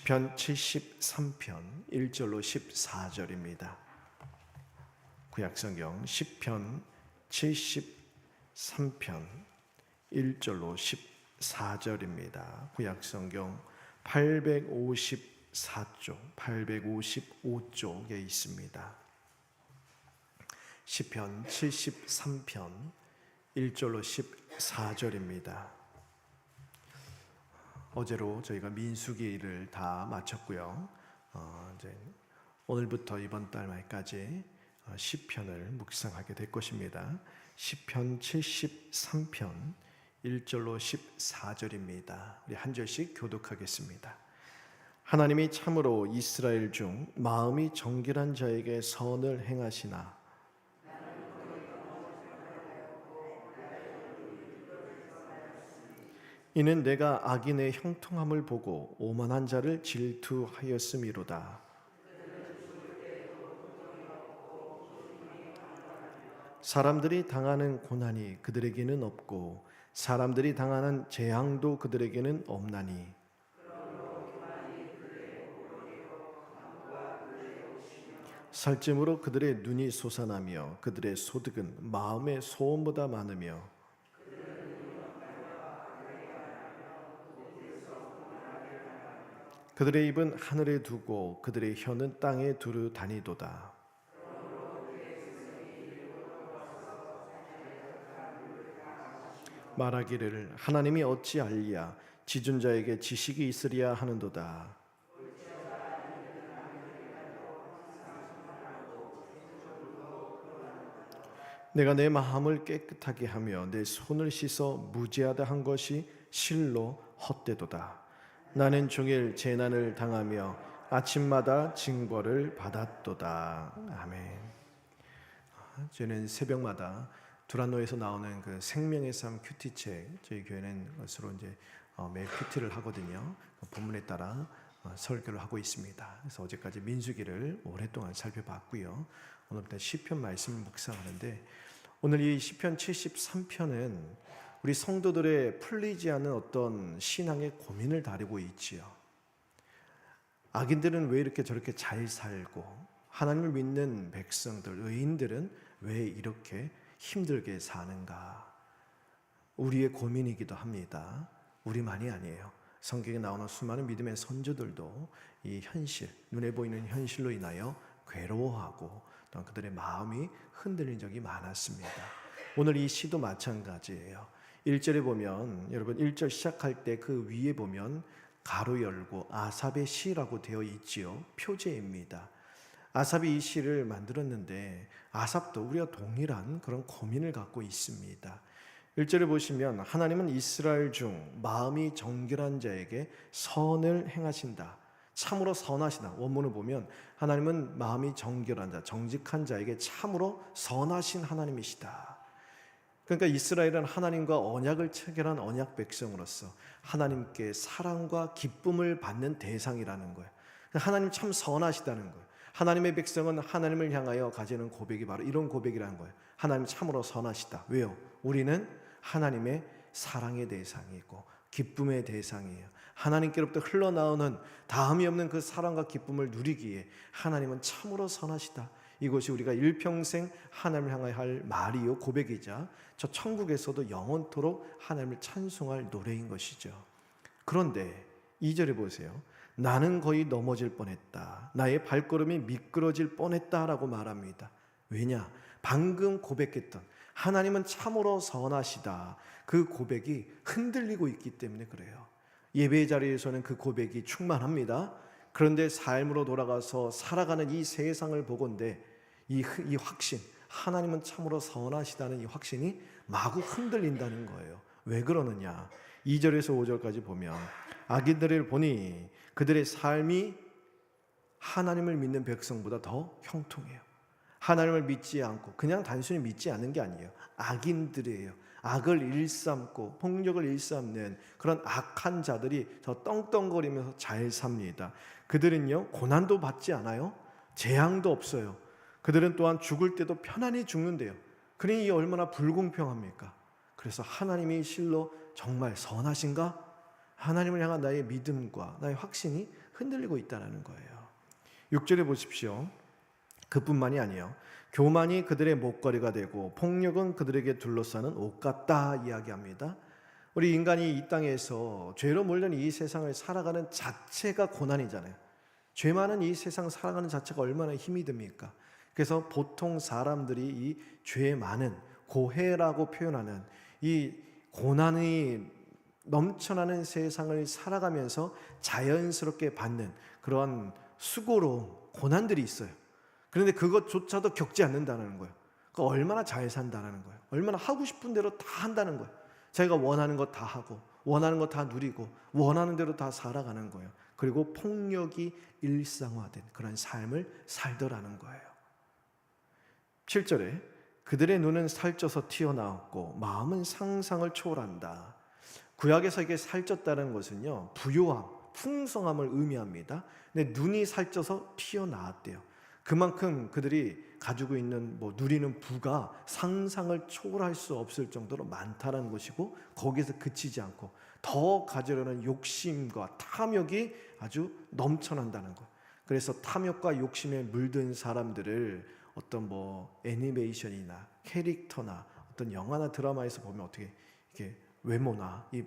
시편 73편 1절로 14절입니다. 구약성경 시편 73편 1절로 14절입니다. 구약성경 854쪽, 855쪽에 있습니다. 시편 73편 1절로 14절입니다. 어제로 저희가 민수기를 다 마쳤고요. 이제 오늘부터 이번 달 말까지 시편을 묵상하게 될 것입니다. 시편 73편 1절로 14절입니다. 우리 한 절씩 교독하겠습니다. 하나님이 참으로 이스라엘 중 마음이 정결한 자에게 선을 행하시나 이는 내가 악인의 형통함을 보고 오만한 자를 질투하였음이로다. 사람들이 당하는 고난이 그들에게는 없고 사람들이 당하는 재앙도 그들에게는 없나니 살찜으로 그들의 눈이 솟아나며 그들의 소득은 마음의 소원보다 많으며 그들의 입은 하늘에 두고 그들의 혀는 땅에 두루 다니도다. 말하기를 하나님이 어찌 알리야 지존 자에게 지식이 있으리야 하는도다. 내가 내 마음을 깨끗하게 하며 내 손을 씻어 무죄하다 한 것이 실로 헛되도다. 나는 종일 재난을 당하며 아침마다 징벌을 받았도다. 아멘. 저는 새벽마다 두란노에서 나오는 그 생명의 삶 큐티책, 저희 교회는 서로 이제 매일 큐티를 하거든요. 그 본문에 따라 설교를 하고 있습니다. 그래서 어제까지 민수기를 오랫동안 살펴봤고요. 오늘부터 시편 말씀을 묵상하는데 오늘 이 시편 73편은 우리 성도들의 풀리지 않는 어떤 신앙의 고민을 다루고 있지요. 악인들은 왜 이렇게 저렇게 잘 살고 하나님을 믿는 백성들, 의인들은 왜 이렇게 힘들게 사는가? 우리의 고민이기도 합니다. 우리만이 아니에요. 성경에 나오는 수많은 믿음의 선조들도 이 현실, 눈에 보이는 현실로 인하여 괴로워하고 또한 그들의 마음이 흔들린 적이 많았습니다. 오늘 이 시도 마찬가지예요. 1절에 보면 여러분 1절 시작할 때 그 위에 보면 가로 열고 아삽의 시라고 되어 있지요. 표제입니다. 아삽이 이 시를 만들었는데 아삽도 우리와 동일한 그런 고민을 갖고 있습니다. 1절에 보시면 하나님은 이스라엘 중 마음이 정결한 자에게 선을 행하신다. 참으로 선하시다. 원문을 보면 하나님은 마음이 정결한 자, 정직한 자에게 참으로 선하신 하나님이시다. 그러니까 이스라엘은 하나님과 언약을 체결한 언약 백성으로서 하나님께 사랑과 기쁨을 받는 대상이라는 거예요. 하나님 참 선하시다는 거예요. 하나님의 백성은 하나님을 향하여 가지는 고백이 바로 이런 고백이라는 거예요. 하나님 참으로 선하시다. 왜요? 우리는 하나님의 사랑의 대상이고 기쁨의 대상이에요. 하나님께로부터 흘러나오는 다음이 없는 그 사랑과 기쁨을 누리기에 하나님은 참으로 선하시다. 이것이 우리가 일평생 하나님을 향하여 할 말이요 고백이자 저 천국에서도 영원토록 하나님을 찬송할 노래인 것이죠. 그런데 2절에 보세요. 나는 거의 넘어질 뻔했다. 나의 발걸음이 미끄러질 뻔했다라고 말합니다. 왜냐? 방금 고백했던 하나님은 참으로 선하시다. 그 고백이 흔들리고 있기 때문에 그래요. 예배의 자리에서는 그 고백이 충만합니다. 그런데 삶으로 돌아가서 살아가는 이 세상을 보건대 이 확신, 하나님은 참으로 선하시다는 이 확신이 마구 흔들린다는 거예요. 왜 그러느냐? 2절에서 5절까지 보면 악인들을 보니 그들의 삶이 하나님을 믿는 백성보다 더 형통해요. 하나님을 믿지 않고 그냥 단순히 믿지 않는 게 아니에요. 악인들이에요. 악을 일삼고 폭력을 일삼는 그런 악한 자들이 더 떵떵거리면서 잘 삽니다. 그들은요 고난도 받지 않아요. 재앙도 없어요. 그들은 또한 죽을 때도 편안히 죽는데요. 그러니 이 얼마나 불공평합니까? 그래서 하나님이 실로 정말 선하신가? 하나님을 향한 나의 믿음과 나의 확신이 흔들리고 있다는 거예요. 6절에 보십시오. 그뿐만이 아니에요. 교만이 그들의 목걸이가 되고 폭력은 그들에게 둘러싸는 옷 같다 이야기합니다. 우리 인간이 이 땅에서 죄로 물든 이 세상을 살아가는 자체가 고난이잖아요. 죄 많은 이 세상 살아가는 자체가 얼마나 힘이 듭니까? 그래서 보통 사람들이 이 죄 많은 고해라고 표현하는 이 고난이 넘쳐나는 세상을 살아가면서 자연스럽게 받는 그런 수고로움, 고난들이 있어요. 그런데 그것조차도 겪지 않는다는 거예요. 그러니까 얼마나 잘 산다는 거예요. 얼마나 하고 싶은 대로 다 한다는 거예요. 자기가 원하는 것 다 하고 원하는 것 다 누리고 원하는 대로 다 살아가는 거예요. 그리고 폭력이 일상화된 그런 삶을 살더라는 거예요. 7절에 그들의 눈은 살쪄서 튀어나왔고 마음은 상상을 초월한다. 구약에서 이게 살쪘다는 것은요, 부요함, 풍성함을 의미합니다. 근데 눈이 살쪄서 튀어나왔대요. 그만큼 그들이 가지고 있는 누리는 부가 상상을 초월할 수 없을 정도로 많다는 것이고, 거기서 그치지 않고 더 가지려는 욕심과 탐욕이 아주 넘쳐난다는 것. 그래서 탐욕과 욕심에 물든 사람들을 어떤 애니메이션이나 캐릭터나 어떤 영화나 드라마에서 보면 어떻게 이렇게 외모나 이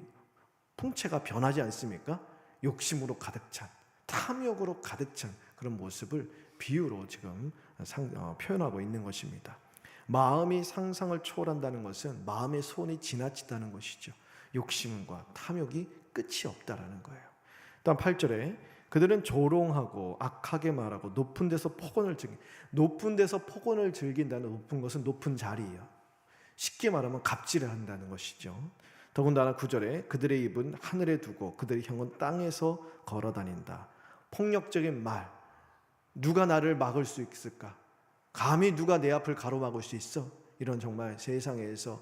풍채가 변하지 않습니까? 욕심으로 가득 찬, 탐욕으로 가득 찬 그런 모습을 비유로 지금 표현하고 있는 것입니다. 마음이 상상을 초월한다는 것은 마음의 손이 지나치다는 것이죠. 욕심과 탐욕이 끝이 없다라는 거예요. 다음 8절에 그들은 조롱하고 악하게 말하고 높은 데서 폭언을 즐긴다는 높은 것은 높은 자리예요. 쉽게 말하면 갑질을 한다는 것이죠. 더군다나 9절에 그들의 입은 하늘에 두고 그들의 혀는 땅에서 걸어다닌다. 폭력적인 말, 누가 나를 막을 수 있을까? 감히 누가 내 앞을 가로막을 수 있어? 이런 정말 세상에서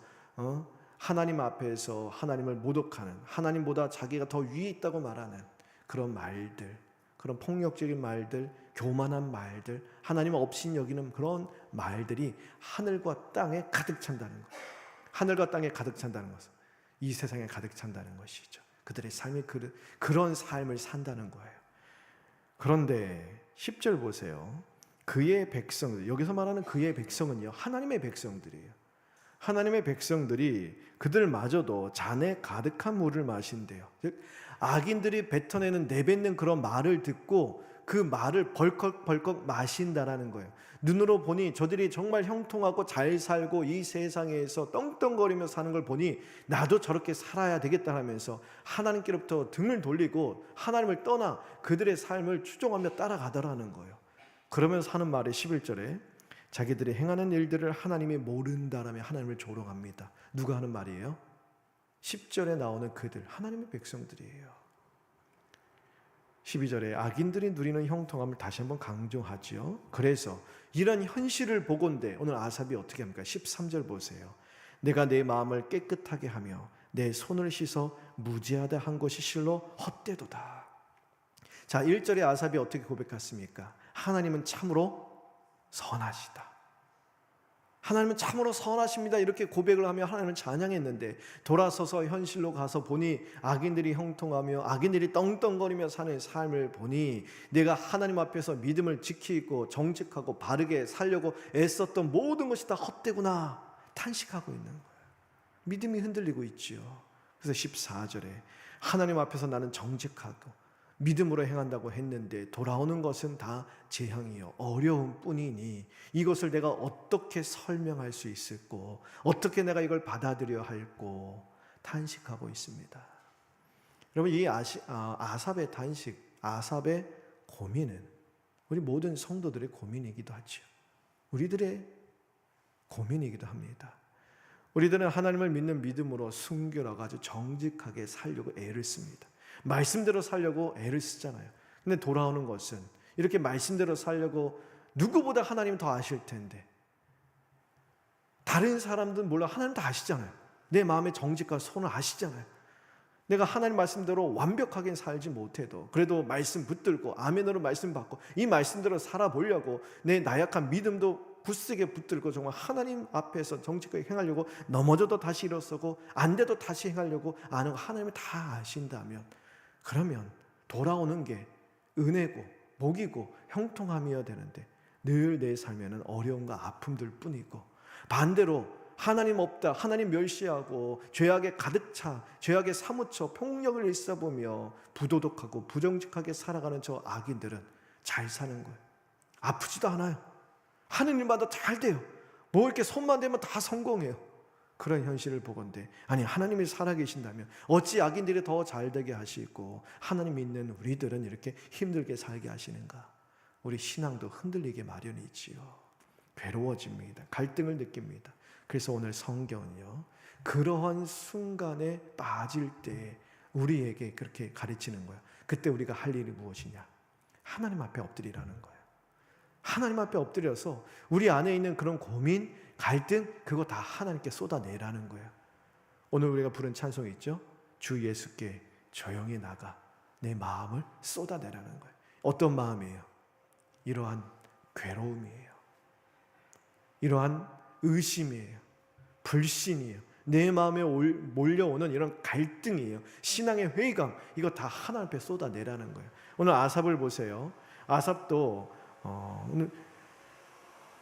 하나님 앞에서 하나님을 모독하는, 하나님보다 자기가 더 위에 있다고 말하는 그런 말들, 그런 폭력적인 말들, 교만한 말들, 하나님 없인 여기는 그런 말들이 하늘과 땅에 가득 찬다는 것. 하늘과 땅에 가득 찬다는 것은 이 세상에 가득 찬다는 것이죠. 그들의 삶이 그런 삶을 산다는 거예요. 그런데 10절 보세요. 그의 백성들, 여기서 말하는 그의 백성은요, 하나님의 백성들이에요. 하나님의 백성들이 그들마저도 잔에 가득한 물을 마신대요. 즉 악인들이 뱉어내는 내뱉는 그런 말을 듣고 그 말을 벌컥벌컥 마신다라는 거예요. 눈으로 보니 저들이 정말 형통하고 잘 살고 이 세상에서 떵떵거리며 사는 걸 보니 나도 저렇게 살아야 되겠다 하면서 하나님께로부터 등을 돌리고 하나님을 떠나 그들의 삶을 추종하며 따라가더라는 거예요. 그러면서 하는 말이 11절에 자기들이 행하는 일들을 하나님이 모른다라며 하나님을 조롱합니다. 누가 하는 말이에요? 10절에 나오는 그들, 하나님의 백성들이에요. 12절에 악인들이 누리는 형통함을 다시 한번 강조하죠. 그래서 이런 현실을 보건대 오늘 아삽이 어떻게 합니까? 13절 보세요. 내가 내 마음을 깨끗하게 하며 내 손을 씻어 무죄하다 한 것이 실로 헛되도다. 자, 1절에 아삽이 어떻게 고백했습니까? 하나님은 참으로 선하시다. 하나님은 참으로 선하십니다. 이렇게 고백을 하며 하나님을 찬양했는데 돌아서서 현실로 가서 보니 악인들이 형통하며 악인들이 떵떵거리며 사는 삶을 보니 내가 하나님 앞에서 믿음을 지키고 정직하고 바르게 살려고 애썼던 모든 것이 다 헛되구나 탄식하고 있는 거예요. 믿음이 흔들리고 있지요. 그래서 14절에 하나님 앞에서 나는 정직하고 믿음으로 행한다고 했는데 돌아오는 것은 다 재앙이요 어려움 뿐이니 이것을 내가 어떻게 설명할 수 있을꼬, 어떻게 내가 이걸 받아들여야 할꼬 탄식하고 있습니다. 여러분, 이 아삽의 탄식, 아삽의 고민은 우리 모든 성도들의 고민이기도 하죠. 우리들의 고민이기도 합니다. 우리들은 하나님을 믿는 믿음으로 순결하고 아주 정직하게 살려고 애를 씁니다. 말씀대로 살려고 애를 쓰잖아요. 근데 돌아오는 것은 이렇게 말씀대로 살려고 누구보다 하나님 더 아실 텐데 다른 사람들은 몰라 하나님 다 아시잖아요. 내 마음의 정직과 손을 아시잖아요. 내가 하나님 말씀대로 완벽하게 살지 못해도 그래도 말씀 붙들고 아멘으로 말씀 받고 이 말씀대로 살아보려고 내 나약한 믿음도 굳세게 붙들고 정말 하나님 앞에서 정직하게 행하려고 넘어져도 다시 일어서고 안 돼도 다시 행하려고 아는 거 하나님이 다 아신다면 그러면 돌아오는 게 은혜고 복이고 형통함이어야 되는데 늘 내 삶에는 어려움과 아픔들 뿐이고, 반대로 하나님 없다, 하나님 멸시하고 죄악에 가득 차, 죄악에 사무쳐 폭력을 일사보며 부도덕하고 부정직하게 살아가는 저 악인들은 잘 사는 거예요. 아프지도 않아요. 하는 일마다 잘 돼요. 뭐 이렇게 손만 대면 다 성공해요. 그런 현실을 보건대, 아니 하나님이 살아계신다면 어찌 악인들이 더 잘되게 하시고 하나님 믿는 우리들은 이렇게 힘들게 살게 하시는가? 우리 신앙도 흔들리게 마련이지요. 괴로워집니다. 갈등을 느낍니다. 그래서 오늘 성경은요, 그러한 순간에 빠질 때 우리에게 그렇게 가르치는 거예요. 그때 우리가 할 일이 무엇이냐? 하나님 앞에 엎드리라는 거예요. 하나님 앞에 엎드려서 우리 안에 있는 그런 고민, 갈등, 그거 다 하나님께 쏟아내라는 거예요. 오늘 우리가 부른 찬송이 있죠? 주 예수께 조용히 나가 내 마음을 쏟아내라는 거예요. 어떤 마음이에요? 이러한 괴로움이에요. 이러한 의심이에요. 불신이에요. 내 마음에 몰려오는 이런 갈등이에요. 신앙의 회의감, 이거 다 하나님 앞에 쏟아내라는 거예요. 오늘 아삽을 보세요. 아삽도 오늘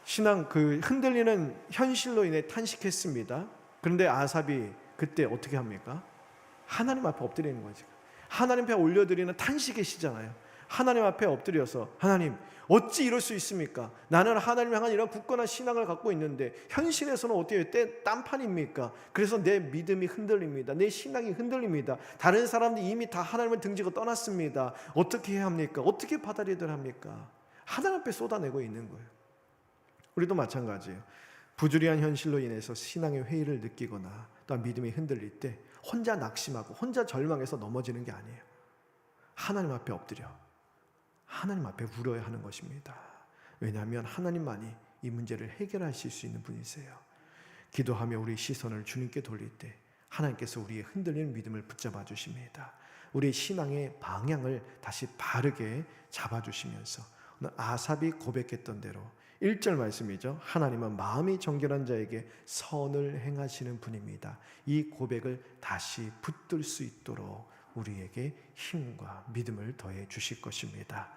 신앙 그 흔들리는 현실로 인해 탄식했습니다. 그런데 아삽이 그때 어떻게 합니까? 하나님 앞에 엎드리는 거죠. 하나님 앞에 올려드리는 탄식의 시잖아요. 하나님 앞에 엎드려서, 하나님 어찌 이럴 수 있습니까? 나는 하나님을 향한 이런 굳건한 신앙을 갖고 있는데 현실에서는 어떻게 딴판입니까? 그래서 내 믿음이 흔들립니다. 내 신앙이 흔들립니다. 다른 사람들이 이미 다 하나님을 등지고 떠났습니다. 어떻게 해야 합니까? 어떻게 받아들여야 합니까? 하나님 앞에 쏟아내고 있는 거예요. 우리도 마찬가지예요. 부주리한 현실로 인해서 신앙의 회의를 느끼거나 또한 믿음이 흔들릴 때 혼자 낙심하고 혼자 절망해서 넘어지는 게 아니에요. 하나님 앞에 엎드려 하나님 앞에 울어야 하는 것입니다. 왜냐하면 하나님만이 이 문제를 해결하실 수 있는 분이세요. 기도하며 우리 시선을 주님께 돌릴 때 하나님께서 우리의 흔들리는 믿음을 붙잡아 주십니다. 우리의 신앙의 방향을 다시 바르게 잡아주시면서 오늘 아삽이 고백했던 대로 1절 말씀이죠. 하나님은 마음이 정결한 자에게 선을 행하시는 분입니다. 이 고백을 다시 붙들 수 있도록 우리에게 힘과 믿음을 더해 주실 것입니다.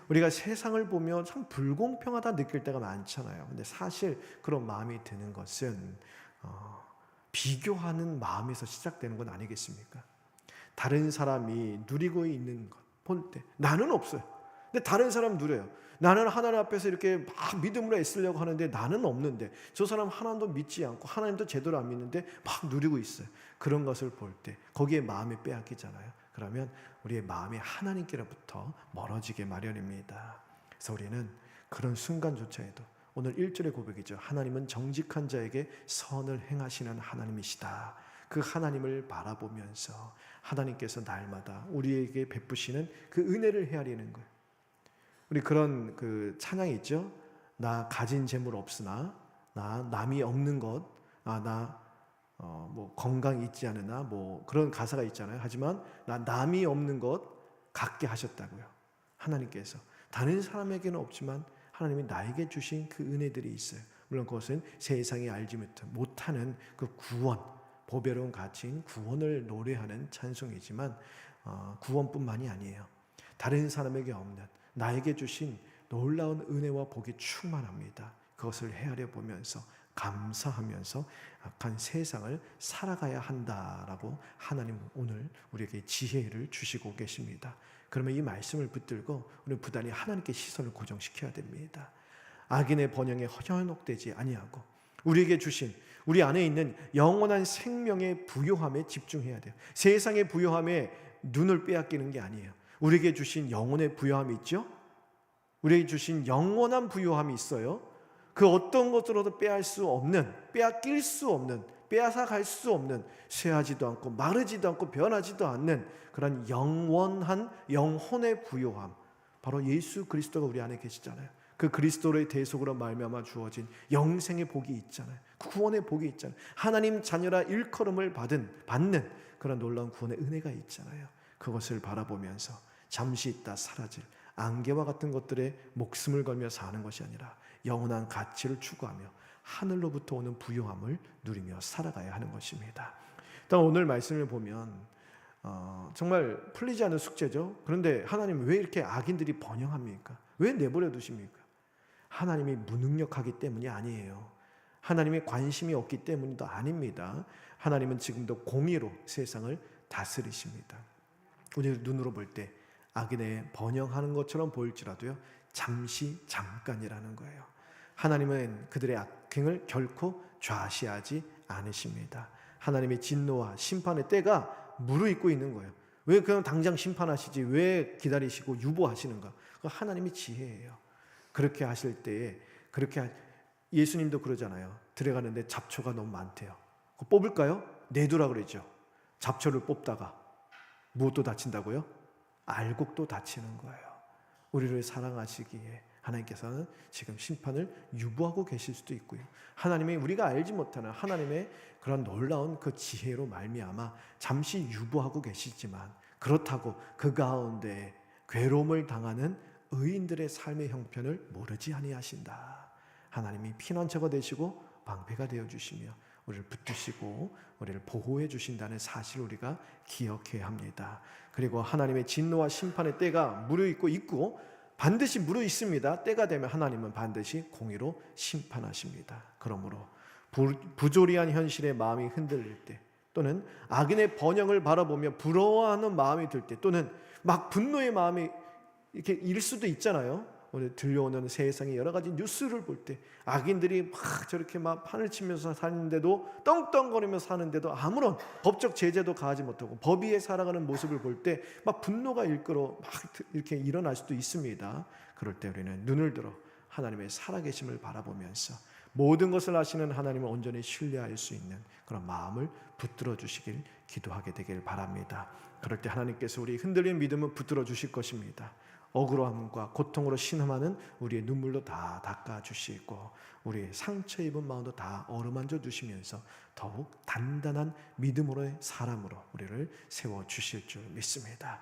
우리가 세상을 보며 참 불공평하다 느낄 때가 많잖아요. 근데 사실 그런 마음이 드는 것은 비교하는 마음에서 시작되는 건 아니겠습니까? 다른 사람이 누리고 있는 것 볼 때 나는 없어요. 근데 다른 사람 누려요. 나는 하나님 앞에서 이렇게 막 믿음으로 애쓰려고 하는데 나는 없는데, 저 사람 하나님도 믿지 않고 하나님도 제대로 안 믿는데 막 누리고 있어요. 그런 것을 볼 때 거기에 마음이 빼앗기잖아요. 그러면 우리의 마음이 하나님께로부터 멀어지게 마련입니다. 그래서 우리는 그런 순간조차에도 오늘 1절의 고백이죠. 하나님은 정직한 자에게 선을 행하시는 하나님이시다. 그 하나님을 바라보면서 하나님께서 날마다 우리에게 베푸시는 그 은혜를 헤아리는 거예요. 우리 그런 그 찬양이 있죠. 나 가진 재물 없으나 나 남이 없는 것, 뭐 건강 있지 않으나 뭐 그런 가사가 있잖아요. 하지만 나 남이 없는 것 갖게 하셨다고요. 하나님께서 다른 사람에게는 없지만 하나님이 나에게 주신 그 은혜들이 있어요. 물론 그것은 세상이 알지 못하는 그 구원, 보배로운 가치인 구원을 노래하는 찬송이지만 구원뿐만이 아니에요. 다른 사람에게 없는 나에게 주신 놀라운 은혜와 복이 충만합니다. 그것을 헤아려 보면서 감사하면서 악한 세상을 살아가야 한다라고 하나님 오늘 우리에게 지혜를 주시고 계십니다. 그러면 이 말씀을 붙들고 우리는 부단히 하나님께 시선을 고정시켜야 됩니다. 악인의 번영에 현혹되지 아니하고 우리에게 주신 우리 안에 있는 영원한 생명의 부요함에 집중해야 돼요. 세상의 부요함에 눈을 빼앗기는 게 아니에요. 우리에게 주신 영혼의 부요함이 있죠. 우리에게 주신 영원한 부요함이 있어요. 그 어떤 것으로도 빼앗길 수 없는, 빼앗아갈 수 없는, 쇠하지도 않고 마르지도 않고 변하지도 않는 그런 영원한 영혼의 부요함, 바로 예수 그리스도가 우리 안에 계시잖아요. 그 그리스도의 대속으로 말미암아 주어진 영생의 복이 있잖아요. 구원의 복이 있잖아요. 하나님 자녀라 일컬음을 받는 그런 놀라운 구원의 은혜가 있잖아요. 그것을 바라보면서 잠시 있다 사라질 안개와 같은 것들에 목숨을 걸며 사는 것이 아니라 영원한 가치를 추구하며 하늘로부터 오는 부요함을 누리며 살아가야 하는 것입니다. 일단 오늘 말씀을 보면 정말 풀리지 않는 숙제죠. 그런데 하나님 왜 이렇게 악인들이 번영합니까? 왜 내버려 두십니까? 하나님이 무능력하기 때문이 아니에요. 하나님의 관심이 없기 때문도 아닙니다. 하나님은 지금도 공의로 세상을 다스리십니다. 우리 눈으로 볼 때 악인의 번영하는 것처럼 보일지라도요, 잠시 잠깐이라는 거예요. 하나님은 그들의 악행을 결코 좌시하지 않으십니다. 하나님의 진노와 심판의 때가 무르익고 있는 거예요. 왜 그냥 당장 심판하시지 왜 기다리시고 유보하시는가? 그 하나님의 지혜예요. 그렇게 하실 때에 예수님도 그러잖아요. 들어가는데 잡초가 너무 많대요. 그거 뽑을까요? 내두라 그러죠. 잡초를 뽑다가 무엇도 다친다고요? 알곡도 다치는 거예요. 우리를 사랑하시기에 하나님께서는 지금 심판을 유보하고 계실 수도 있고요. 하나님이 우리가 알지 못하는 하나님의 그런 놀라운 그 지혜로 말미암아 잠시 유보하고 계시지만, 그렇다고 그 가운데 괴로움을 당하는 의인들의 삶의 형편을 모르지 아니하신다. 하나님이 피난처가 되시고 방패가 되어 주시며 우리를 붙드시고 우리를 보호해 주신다는 사실을 우리가 기억해야 합니다. 그리고 하나님의 진노와 심판의 때가 무르익고 있고 반드시 무르익습니다. 때가 되면 하나님은 반드시 공의로 심판하십니다. 그러므로 부조리한 현실에 마음이 흔들릴 때, 또는 악인의 번영을 바라보며 부러워하는 마음이 들 때, 또는 막 분노의 마음이 이렇게 일 수도 있잖아요. 오늘 들려오는 세상의 여러 가지 뉴스를 볼 때 악인들이 막 저렇게 막 판을 치면서 사는데도, 떵떵거리며 사는데도 아무런 법적 제재도 가하지 못하고 법 위에 살아가는 모습을 볼 때 막 분노가 일끌어 막 이렇게 일어날 수도 있습니다. 그럴 때 우리는 눈을 들어 하나님의 살아계심을 바라보면서 모든 것을 아시는 하나님을 온전히 신뢰할 수 있는 그런 마음을 붙들어 주시길 기도하게 되길 바랍니다. 그럴 때 하나님께서 우리 흔들린 믿음을 붙들어 주실 것입니다. 억울함과 고통으로 신음하는 우리의 눈물도 다 닦아주시고 우리의 상처 입은 마음도 다 어루만져 주시면서 더욱 단단한 믿음으로의 사람으로 우리를 세워주실 줄 믿습니다.